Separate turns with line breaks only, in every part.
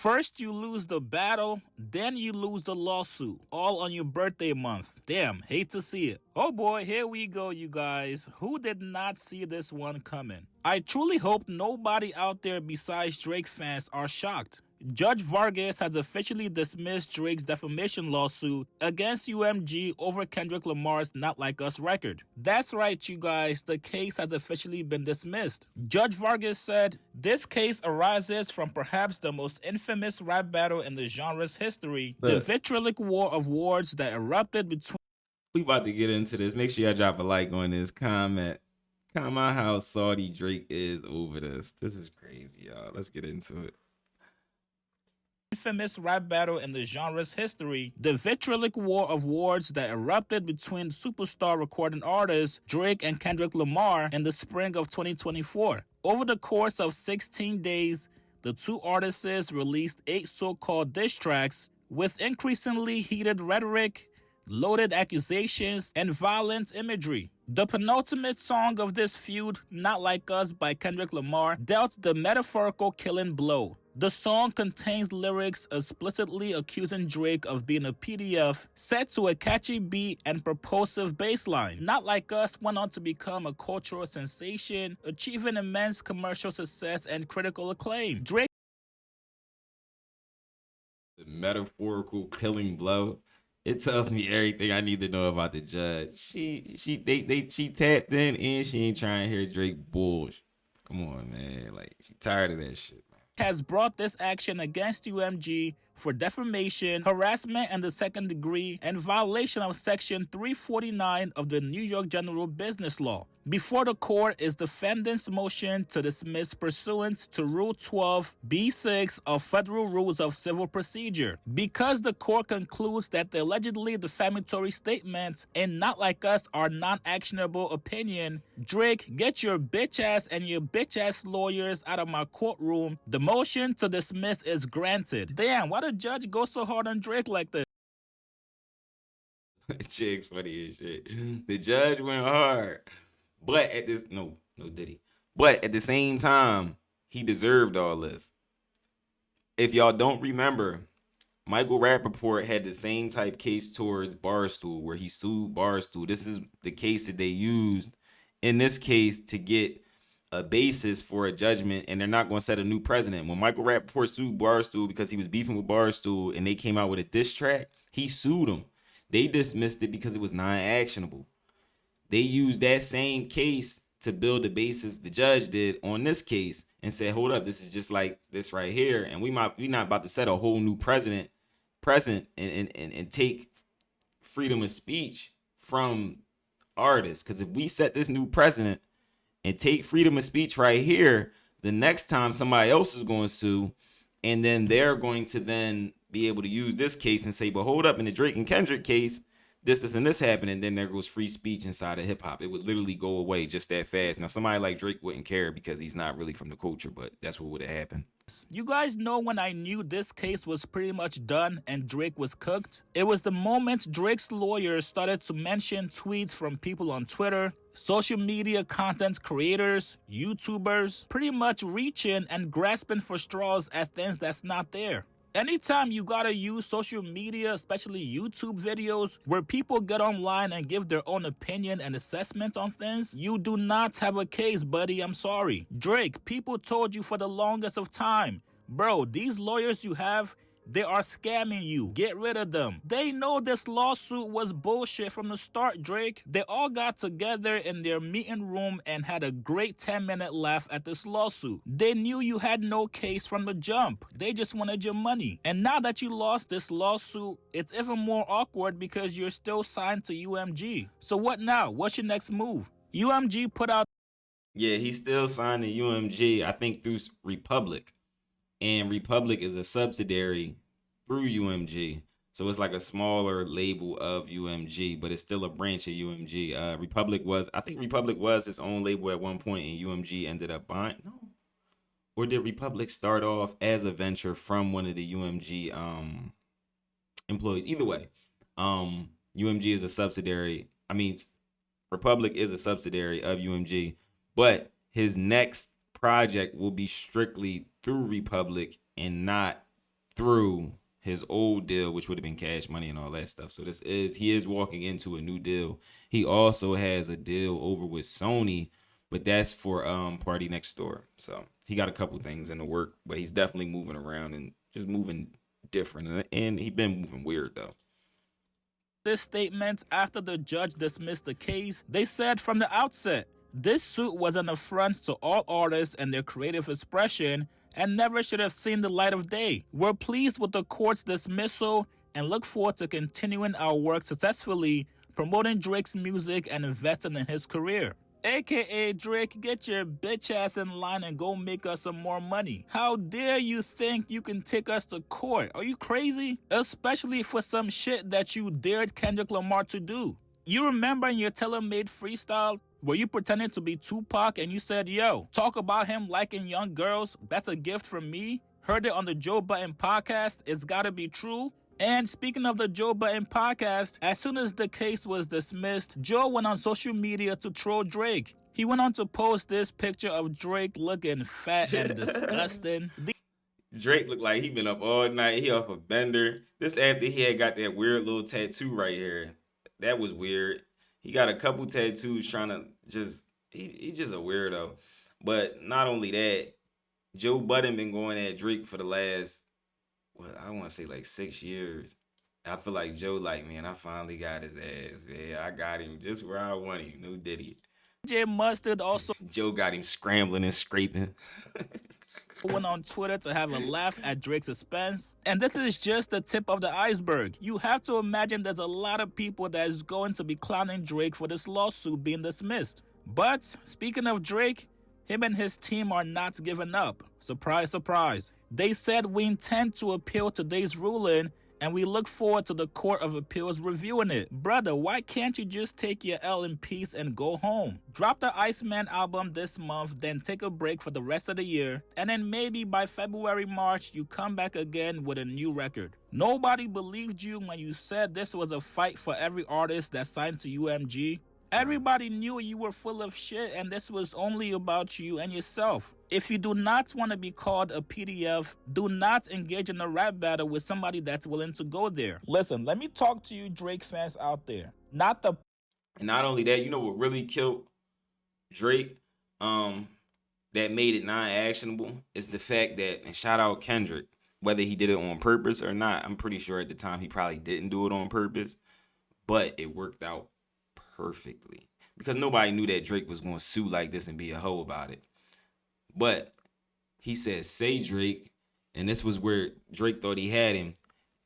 First you lose the battle, then you lose the lawsuit, all on your birthday month. Damn, hate to see it. Oh boy, here we go, you guys. Who did not see this one coming? I truly hope nobody out there besides Drake fans are shocked. Judge Vargas has officially dismissed Drake's defamation lawsuit against UMG over Kendrick Lamar's Not Like Us record. That's right, you guys, the case has officially been dismissed. Judge Vargas said, "This case arises from perhaps the most infamous rap battle in the genre's history, the vitriolic war of words that erupted between..."
We about to get into this. Make sure y'all drop a like on this comment. Comment how salty Drake is over this. This is crazy, y'all. Let's get into it.
Infamous rap battle in the genre's history, the vitriolic war of words that erupted between superstar recording artists Drake and Kendrick Lamar in the spring of 2024. Over the course of 16 days, the two artists released 8 so-called diss tracks with increasingly heated rhetoric, loaded accusations, and violent imagery. The penultimate song of this feud, Not Like Us by Kendrick Lamar, dealt the metaphorical killing blow. The song contains lyrics explicitly accusing Drake of being a PDF set to a catchy beat and propulsive bass line. Not Like Us went on to become a cultural sensation, achieving immense commercial success and critical acclaim. Drake,
The metaphorical killing blow. It tells me everything I need to know about the judge. She tapped in and she ain't trying to hear Drake bullshit. Come on, man. Like, she tired of that shit, man.
Has brought this action against UMG for defamation, harassment in the second degree, and violation of Section 349 of the New York General Business Law. Before the court is defendant's motion to dismiss pursuant to Rule 12(b)(6) of Federal Rules of Civil Procedure. Because the court concludes that the allegedly defamatory statements in Not Like Us are non-actionable opinion, Drake, get your bitch ass and your bitch ass lawyers out of my courtroom. The motion to dismiss is granted. Damn, why the judge go so hard on Drake like this?
Chick's funny as shit. The judge went hard. But at this, no did he? But at the same time, he deserved all this. If y'all don't remember, Michael Rappaport had the same type case towards Barstool where he sued Barstool. This is the case that they used in this case to get a basis for a judgment, and they're not going to set a new precedent. When Michael Rappaport sued Barstool because he was beefing with Barstool and they came out with a diss track, he sued them. They dismissed it because it was non-actionable. They used that same case to build the basis the judge did on this case and said, hold up, this is just like this right here. And we not about to set a whole new present and take freedom of speech from artists. Because if we set this new precedent and take freedom of speech right here, the next time somebody else is going to sue, and then they're going to then be able to use this case and say, but hold up, in the Drake and Kendrick case, this and this happened, and then there goes free speech inside of hip hop. It would literally go away just that fast. Now, somebody like Drake wouldn't care because he's not really from the culture, but that's what would have happened.
You guys know when I knew this case was pretty much done and Drake was cooked? It was the moment Drake's lawyers started to mention tweets from people on Twitter, social media content creators, YouTubers, pretty much reaching and grasping for straws at things that's not there. Anytime you gotta use social media, especially YouTube videos, where people get online and give their own opinion and assessment on things, you do not have a case, buddy. I'm sorry. Drake, people told you for the longest of time, bro, these lawyers you have, they are scamming you. Get rid of them. They know this lawsuit was bullshit from the start, Drake. They all got together in their meeting room and had a great 10-minute laugh at this lawsuit. They knew you had no case from the jump. They just wanted your money. And now that you lost this lawsuit, it's even more awkward because you're still signed to UMG. So what now? What's your next move? UMG put out...
Yeah, he's still signed to UMG, I think through Republic. And Republic is a subsidiary through UMG. So it's like a smaller label of UMG, but it's still a branch of UMG. I think Republic was its own label at one point, and UMG ended up buying. No. Or did Republic start off as a venture from one of the UMG employees? Either way, UMG is a subsidiary. Republic is a subsidiary of UMG, but his next project will be strictly through Republic and not through his old deal, which would have been Cash Money and all that stuff. So he is walking into a new deal. He also has a deal over with Sony, but that's for Partynextdoor. So he got a couple things in the work, but he's definitely moving around and just moving different. And he been moving weird though.
This statement after the judge dismissed the case. They said from the outset, this suit was an affront to all artists and their creative expression and never should have seen the light of day. We're pleased with the court's dismissal and look forward to continuing our work successfully, promoting Drake's music and investing in his career. AKA Drake, get your bitch ass in line and go make us some more money. How dare you think you can take us to court? Are you crazy? Especially for some shit that you dared Kendrick Lamar to do. You remember in your Tailor-Made freestyle where you pretended to be Tupac and you said, yo, talk about him liking young girls, that's a gift from me? Heard it on the Joe Budden podcast, it's gotta be true? And speaking of the Joe Budden podcast, as soon as the case was dismissed, Joe went on social media to troll Drake. He went on to post this picture of Drake looking fat and disgusting.
Drake looked like he been up all night. He off a bender. This after he had got that weird little tattoo right here. That was weird. He got a couple tattoos trying to just, he's just a weirdo. But not only that, Joe Budden been going at Drake for the last, I want to say like 6 years. I feel like Joe like, man, I finally got his ass, man. I got him just where I want him. No Diddy.
DJ Mustard also
Joe got him scrambling and scraping.
went on Twitter to have a laugh at Drake's expense. And this is just the tip of the iceberg. You have to imagine there's a lot of people that is going to be clowning Drake for this lawsuit being dismissed. But speaking of Drake, him and his team are not giving up. Surprise, surprise. They said we intend to appeal today's ruling and we look forward to the Court of Appeals reviewing it. Brother, why can't you just take your L in peace and go home? Drop the Iceman album this month, then take a break for the rest of the year, and then maybe by February, March, you come back again with a new record. Nobody believed you when you said this was a fight for every artist that signed to UMG. Everybody knew you were full of shit and this was only about you and yourself. If you do not want to be called a PDF, do not engage in a rap battle with somebody that's willing to go there. Listen, let me talk to you Drake fans out there. And
not only that, you know what really killed Drake, that made it non-actionable is the fact that, and shout out Kendrick, whether he did it on purpose or not, I'm pretty sure at the time he probably didn't do it on purpose, but it worked out perfectly because nobody knew that Drake was going to sue like this and be a hoe about it. But he said, say Drake, and this was where Drake thought he had him.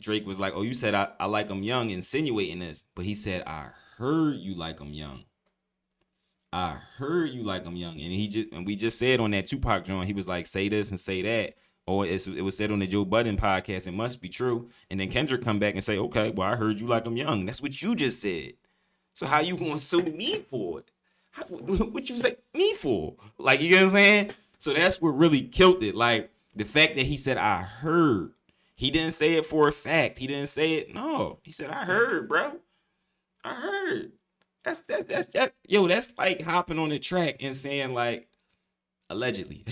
Drake was like, oh, you said I like him young, insinuating this. But he said, I heard you like him young. I heard you like him young. And we just said on that Tupac joint, he was like, say this and say that. Or it was said on the Joe Budden podcast, it must be true. And then Kendrick come back and say, okay, well, I heard you like him young. That's what you just said. So how you gonna sue me for it? What you say me for? Like, you know what I'm saying? So that's what really killed it. Like, the fact that he said, I heard. He didn't say it for a fact. He didn't say it. No. He said, I heard, bro. I heard. That's yo, that's like hopping on the track and saying, like, allegedly.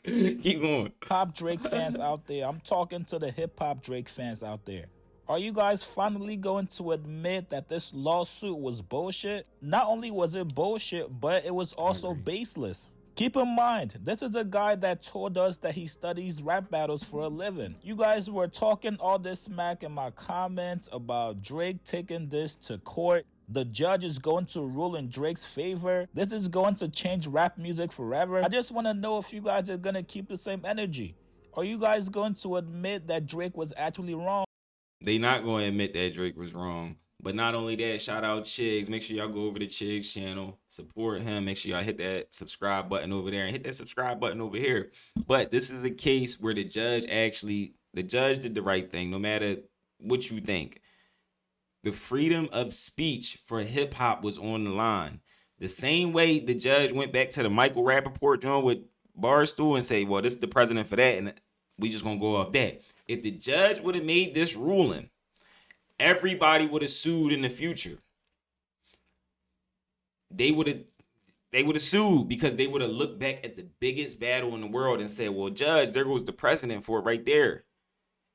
Keep going.
Pop Drake fans out there. I'm talking to the hip-hop Drake fans out there. Are you guys finally going to admit that this lawsuit was bullshit? Not only was it bullshit, but it was also baseless. Keep in mind, this is a guy that told us that he studies rap battles for a living. You guys were talking all this smack in my comments about Drake taking this to court. The judge is going to rule in Drake's favor. This is going to change rap music forever. I just want to know if you guys are going to keep the same energy. Are you guys going to admit that Drake was actually wrong?
They not going to admit that Drake was wrong. But not only that, shout out Chigs. Make sure y'all go over to Chigs' channel. Support him. Make sure y'all hit that subscribe button over there and hit that subscribe button over here. But this is a case where the judge did the right thing, no matter what you think. The freedom of speech for hip-hop was on the line. The same way the judge went back to the Michael Rappaport joint with Barstool and say, well, this is the president for that, and we just going to go off that. If the judge would have made this ruling, everybody would have sued in the future. They would have sued because they would have looked back at the biggest battle in the world and said, well, judge, there goes the precedent for it right there.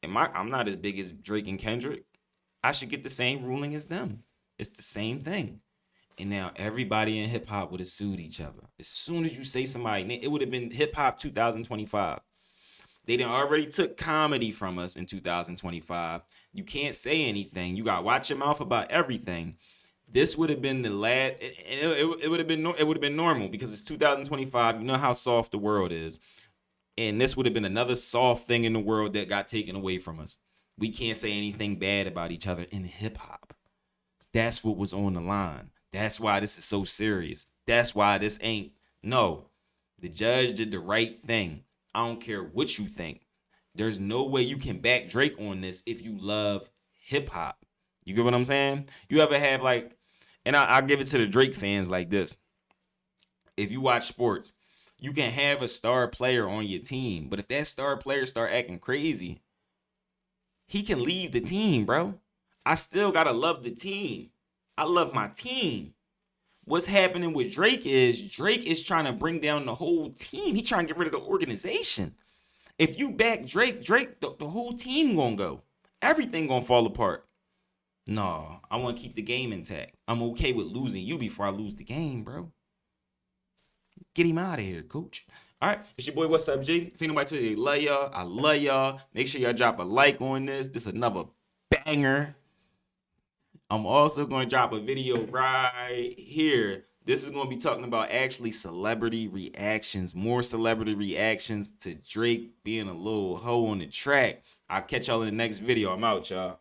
I'm not as big as Drake and Kendrick. I should get the same ruling as them. It's the same thing. And now everybody in hip hop would have sued each other. As soon as you say somebody, it would have been hip hop 2025. They done already took comedy from us in 2025. You can't say anything. You got to watch your mouth about everything. This would have been the last. It would have been normal because it's 2025. You know how soft the world is, and this would have been another soft thing in the world that got taken away from us. We can't say anything bad about each other in hip hop. That's what was on the line. That's why this is so serious. That's why this ain't. No, the judge did the right thing. I don't care what you think. There's no way you can back Drake on this if you love hip hop. You get what I'm saying? You ever have like, and I'll give it to the Drake fans like this. If you watch sports, you can have a star player on your team, but if that star player start acting crazy, he can leave the team, bro. I still gotta love the team. I love my team. What's happening with Drake is trying to bring down the whole team. He trying to get rid of the organization. If you back Drake, the whole team gonna go. Everything gonna fall apart. No, I want to keep the game intact. I'm okay with losing you before I lose the game, bro. Get him out of here, coach. All right, it's your boy, What's Up, G? If ain't nobody tell you they love y'all, I love y'all. Make sure y'all drop a like on this. This is another banger. I'm also going to drop a video right here. This is going to be talking about actually celebrity reactions, more celebrity reactions to Drake being a little hoe on the track. I'll catch y'all in the next video. I'm out, y'all.